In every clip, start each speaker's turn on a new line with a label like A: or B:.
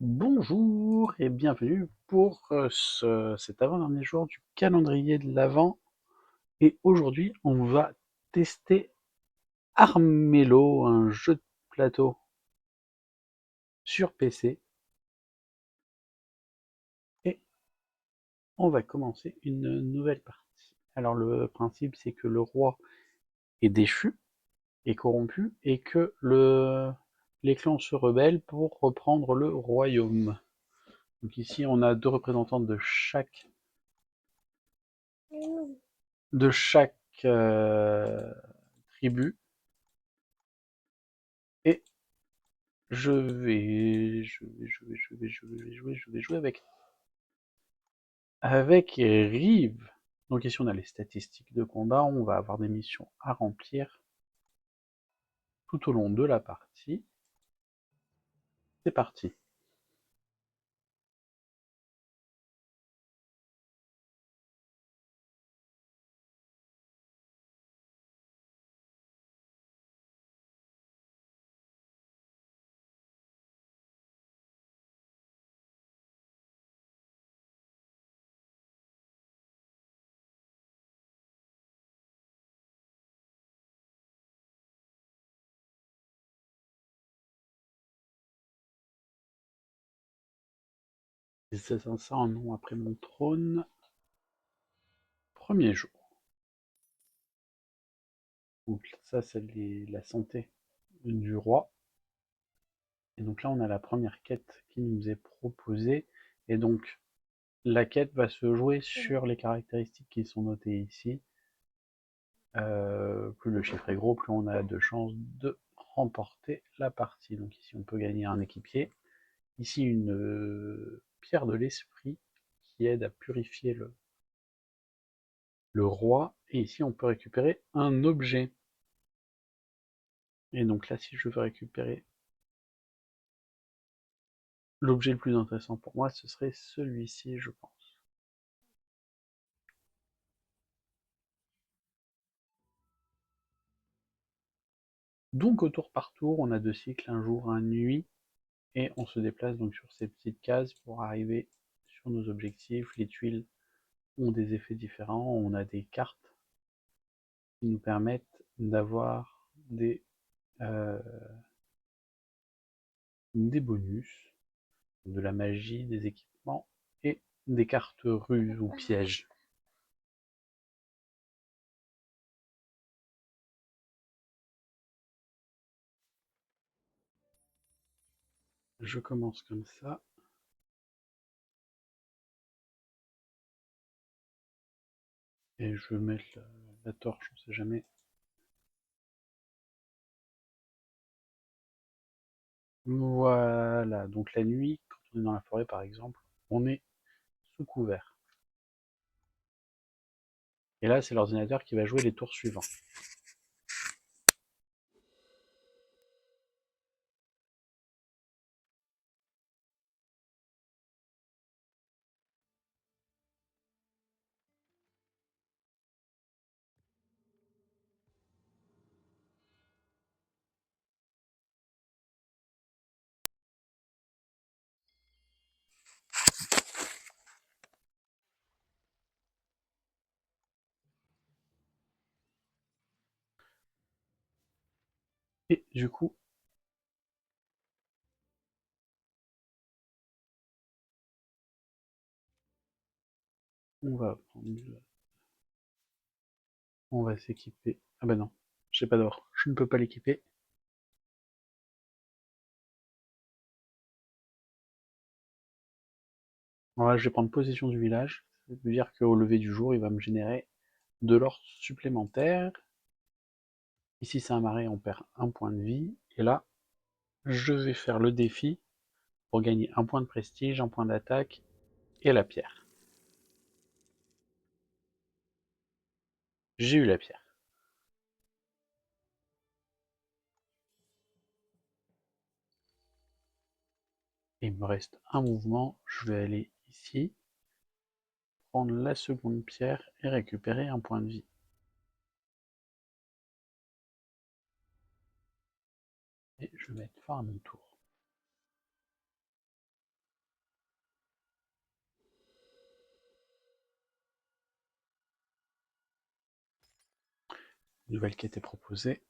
A: Bonjour et bienvenue pour cet avant-dernier jour du calendrier de l'Avent. Et aujourd'hui, on va tester Armello, un jeu de plateau sur PC. Et on va commencer une nouvelle partie. Alors le principe, c'est que le roi est déchu, est corrompu, et que les clans se rebellent pour reprendre le royaume. Donc ici, on a deux représentants de chaque tribu. Et je vais jouer avec Rive. Donc ici on a les statistiques de combat, on va avoir des missions à remplir tout au long de la partie. C'est parti. C'est ça en nom après mon trône. Premier jour. Donc ça c'est la santé du roi. Et donc là on a la première quête qui nous est proposée. Et donc la quête va se jouer sur les caractéristiques qui sont notées ici. Plus le chiffre est gros, plus on a de chances de remporter la partie. Donc ici on peut gagner un équipier. Ici une pierre de l'esprit qui aide à purifier le roi. Et ici on peut récupérer un objet. Et donc là si je veux récupérer l'objet le plus intéressant pour moi, ce serait celui-ci je pense. Donc au tour par tour, on a deux cycles, un jour, un nuit. Et on se déplace donc sur ces petites cases pour arriver sur nos objectifs. Les tuiles ont des effets différents. On a des cartes qui nous permettent d'avoir euh, des bonus, de la magie, des équipements et des cartes ruses ou pièges. Je commence comme ça. Et je vais mettre la torche, on sait jamais. Voilà, donc la nuit, quand on est dans la forêt par exemple, on est sous couvert. Et là, c'est l'ordinateur qui va jouer les tours suivants. Et du coup, on va s'équiper. Ah bah non, j'ai pas d'or, je ne peux pas l'équiper. Alors là, je vais prendre possession du village. Ça veut dire qu'au lever du jour, il va me générer de l'or supplémentaire. Ici, c'est un marais, on perd un point de vie. Et là, je vais faire le défi pour gagner un point de prestige, un point d'attaque et la pierre. J'ai eu la pierre. Et il me reste un mouvement. Je vais aller ici, prendre la seconde pierre et récupérer un point de vie. Et je vais mettre fin à mon tour. nouvelle qui a été proposée.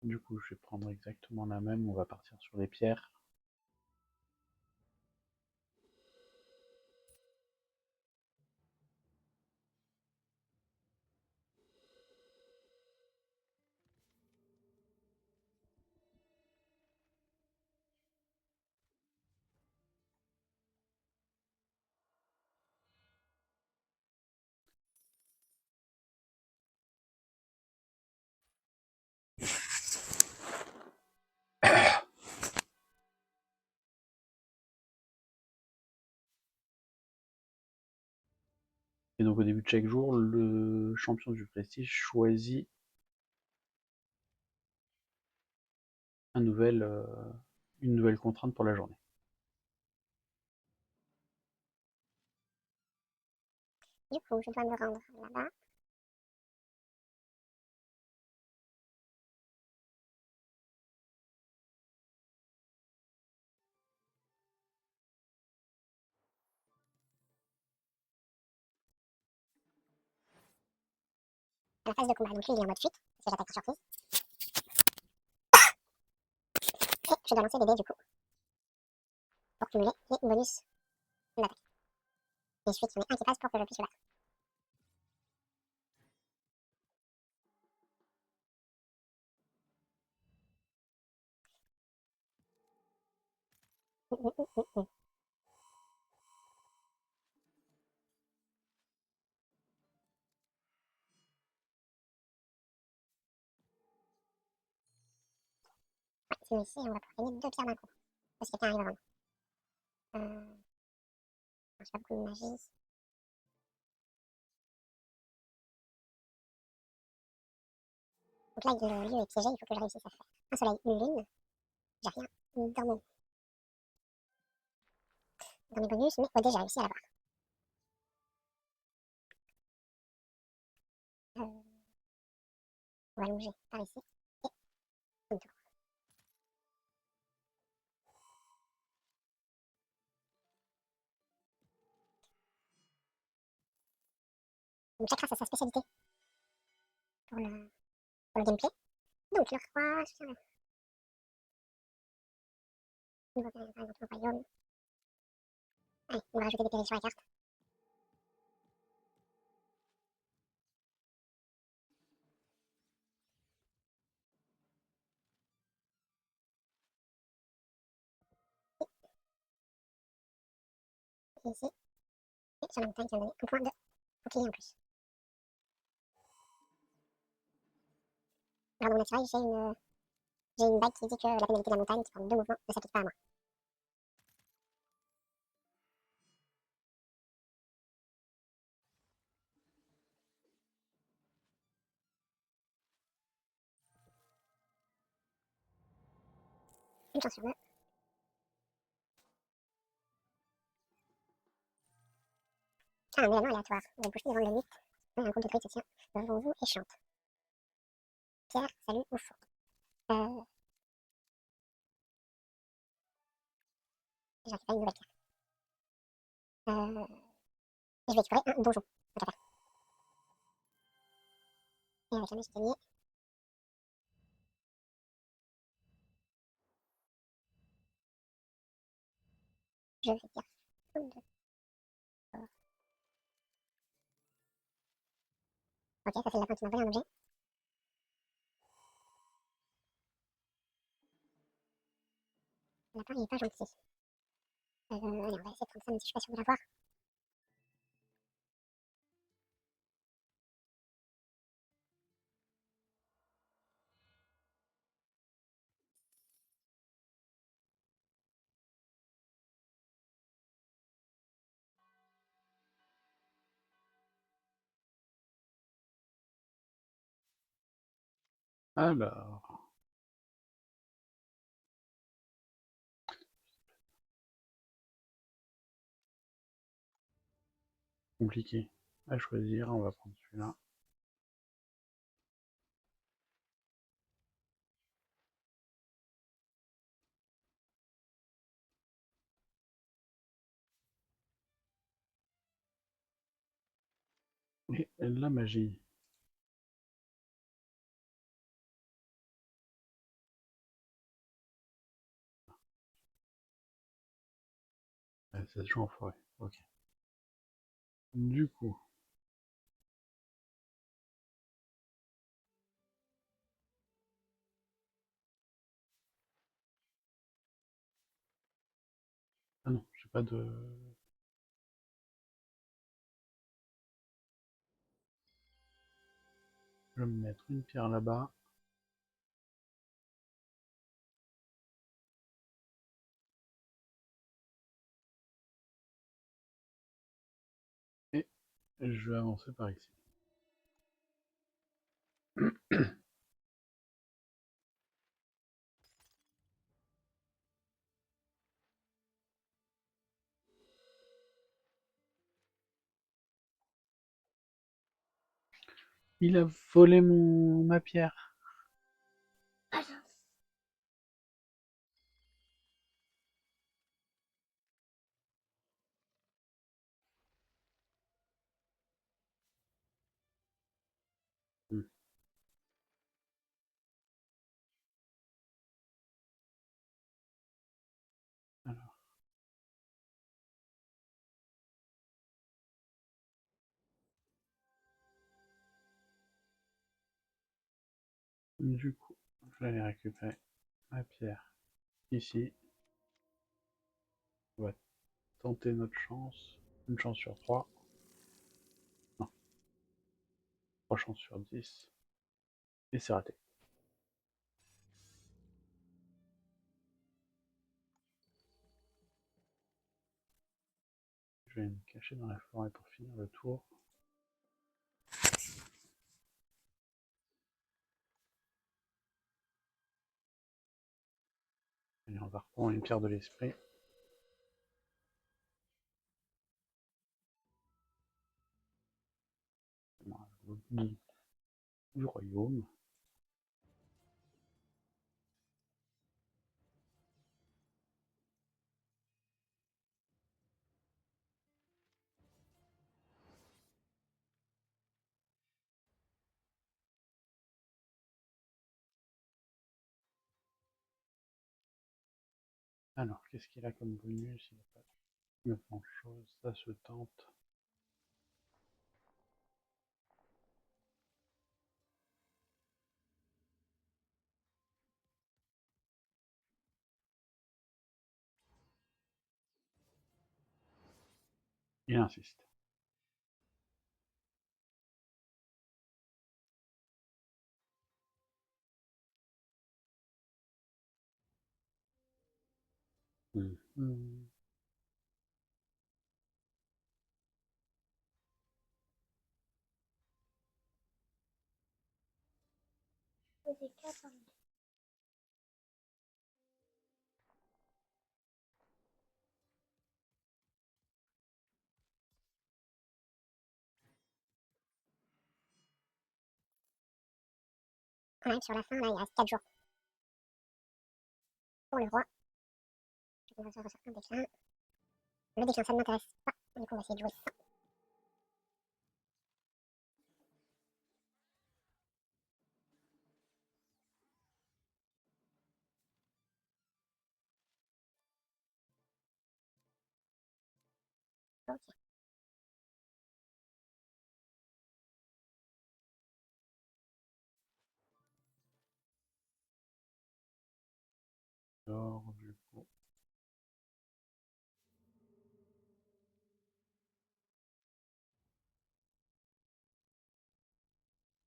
A: Du coup, je vais prendre exactement la même. On va partir sur les pierres. Et donc au début de chaque jour, le champion du prestige choisit une nouvelle contrainte pour la journée.
B: Du coup, je dois me rendre là-bas. À la phase de combat. Donc lui, il est en mode fuite, parce que j'attaque par surprise. Et je dois lancer des dés du coup, pour cumuler les bonus d'attaque. Et ensuite, il y en a un qui passe pour que je puisse le battre. Ouais, sinon ici, on va pouvoir gagner 2 pierres d'un coup. Parce que quelqu'un arrive à vendre. J'ai pas beaucoup de magie. Donc là, le lieu est piégé, il faut que je réussisse à faire un soleil, une lune. J'ai rien dans mes bonus, mais au dé, j'ai réussi à l'avoir. On va longer par ici. Et une tour. Donc chacun a sa spécialité pour le gameplay. Donc le roi, sur le niveau de royaume. Allez, on va rajouter des PV sur la carte. Et ici, et sur la montagne qui va me donner un point de bouclier en plus. Alors dans mon naturel, j'ai une bague qui dit que la pénalité de la montagne qui prend 2 mouvements ne s'applique pas à moi. Une chance sur deux. Ah, un événement aléatoire. Vous bougez devant le mythe. Un groupe de druides se tient devant vous et chante. Pierre, salut ou faux. J'ai récupéré une nouvelle carte. Et je vais explorer un donjon. Donc à faire. Et avec la magie gagnée, je vais dire pomme de corps. Ok, ça c'est le lapin qui m'a volé un objet. Le lapin il est pas gentil. Allez, on va essayer de prendre ça même si je suis pas sûre de l'avoir.
A: Alors, compliqué à choisir, on va prendre celui-là. Et la magie. Ah, ça se joue en forêt. Ok. Du coup, ah non, j'ai pas de. Je vais me mettre une pierre là-bas. Et je vais avancer par ici. Il a volé ma pierre. Hmm. Alors, du coup, je vais aller récupérer ma pierre ici. On va tenter notre chance. Une chance sur 3. Non, 3 chances sur 10. Et c'est raté. Je vais me cacher dans la forêt pour finir le tour. Et on va reprendre une pierre de l'esprit. Au bout du royaume. Alors, qu'est-ce qu'il a comme bonus? Il n'a pas grand chose. Ça se tente. Il insiste. Hmm.
B: On arrive sur la fin, là, il reste 4 jours. Pour le roi, on va faire un déclin. Le déclin, ça ne m'intéresse pas. Du coup, on va essayer de jouer ça. Ok.
A: Alors, du coup,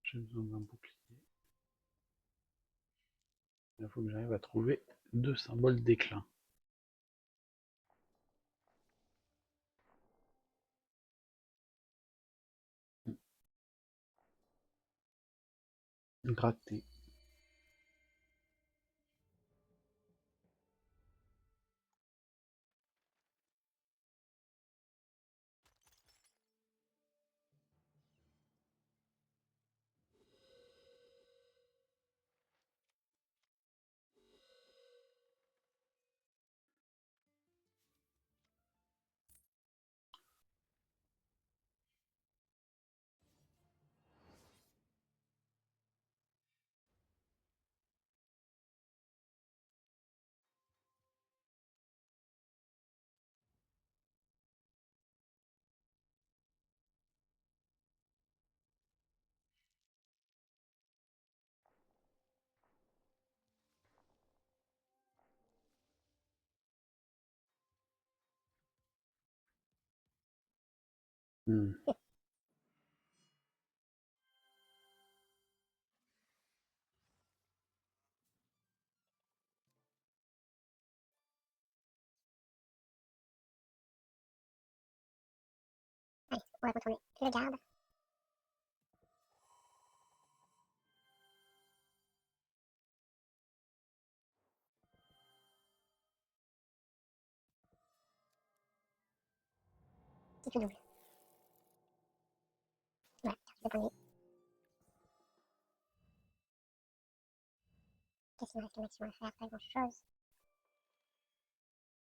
A: j'ai besoin d'un bouclier. Il faut que j'arrive à trouver 2 symboles déclin. Gratter. Hmm.
B: Allez, on va contourner le garde. Si tu doubles. Voilà, carte de point de vue. Qu'est-ce qu'il me reste le maximum à faire? Pas grand chose.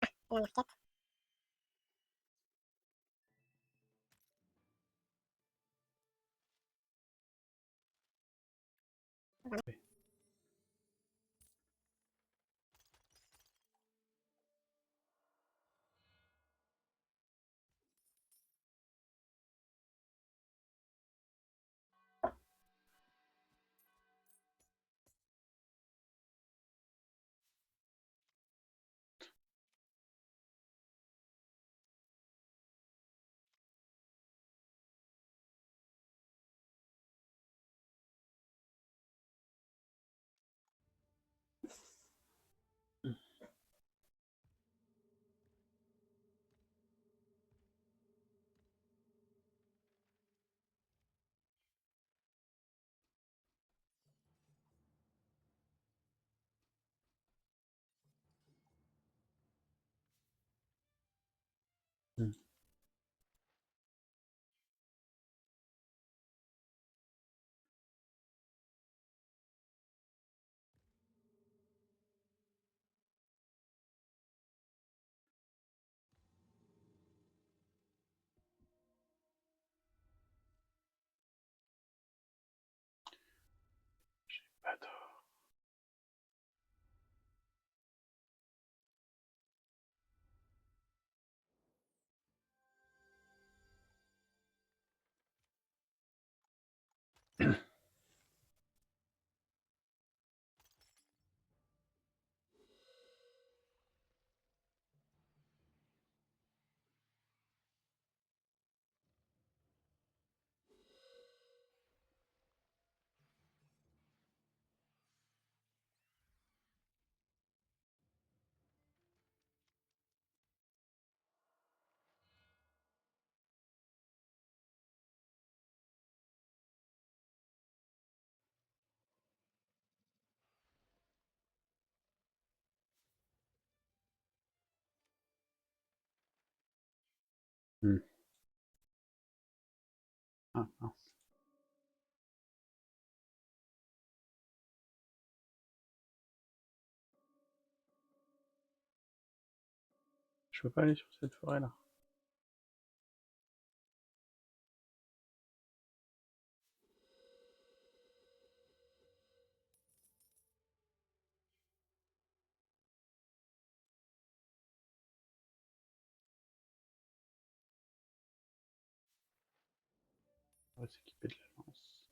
B: La dernière quête. Voilà.
A: Oui. Hmm. Pas d'or. Hmm. Ah, mince. Je peux pas aller sur cette forêt-là. On va s'équiper de la lance.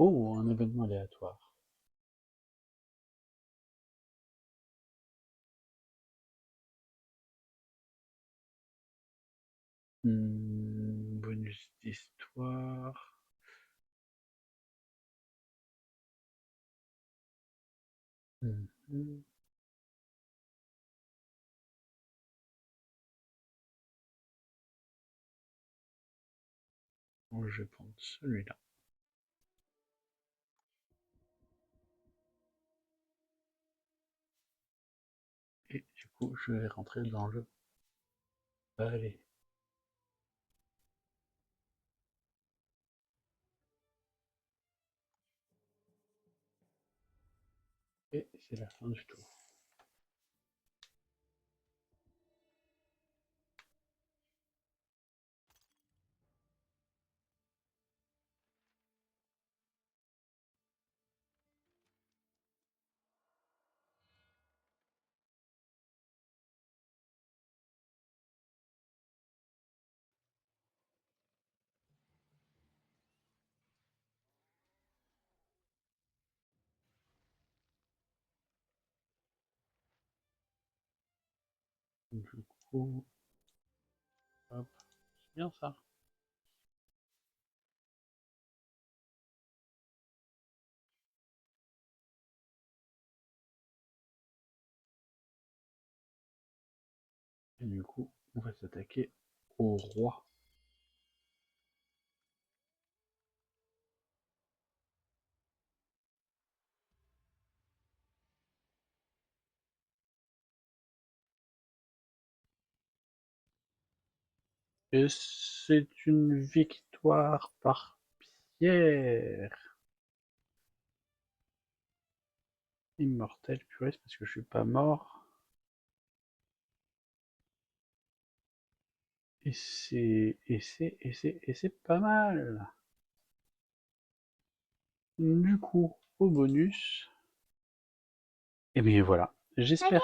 A: Oh, un événement aléatoire. Bonus d'histoire. Bon, je vais prendre celui-là. Et du coup, je vais rentrer dans le balai. Et c'est la fin du tour. Du coup, hop, c'est bien ça. Et du coup, on va s'attaquer au roi. Et c'est une victoire par Pierre. Immortel, purée, c'est parce que je suis pas mort. Et c'est pas mal. Du coup, au bonus. Et bien voilà. J'espère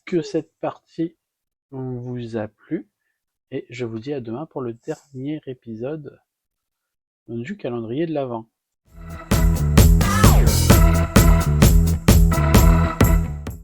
A: que cette partie vous a plu. Et je vous dis à demain pour le dernier épisode du calendrier de l'Avent.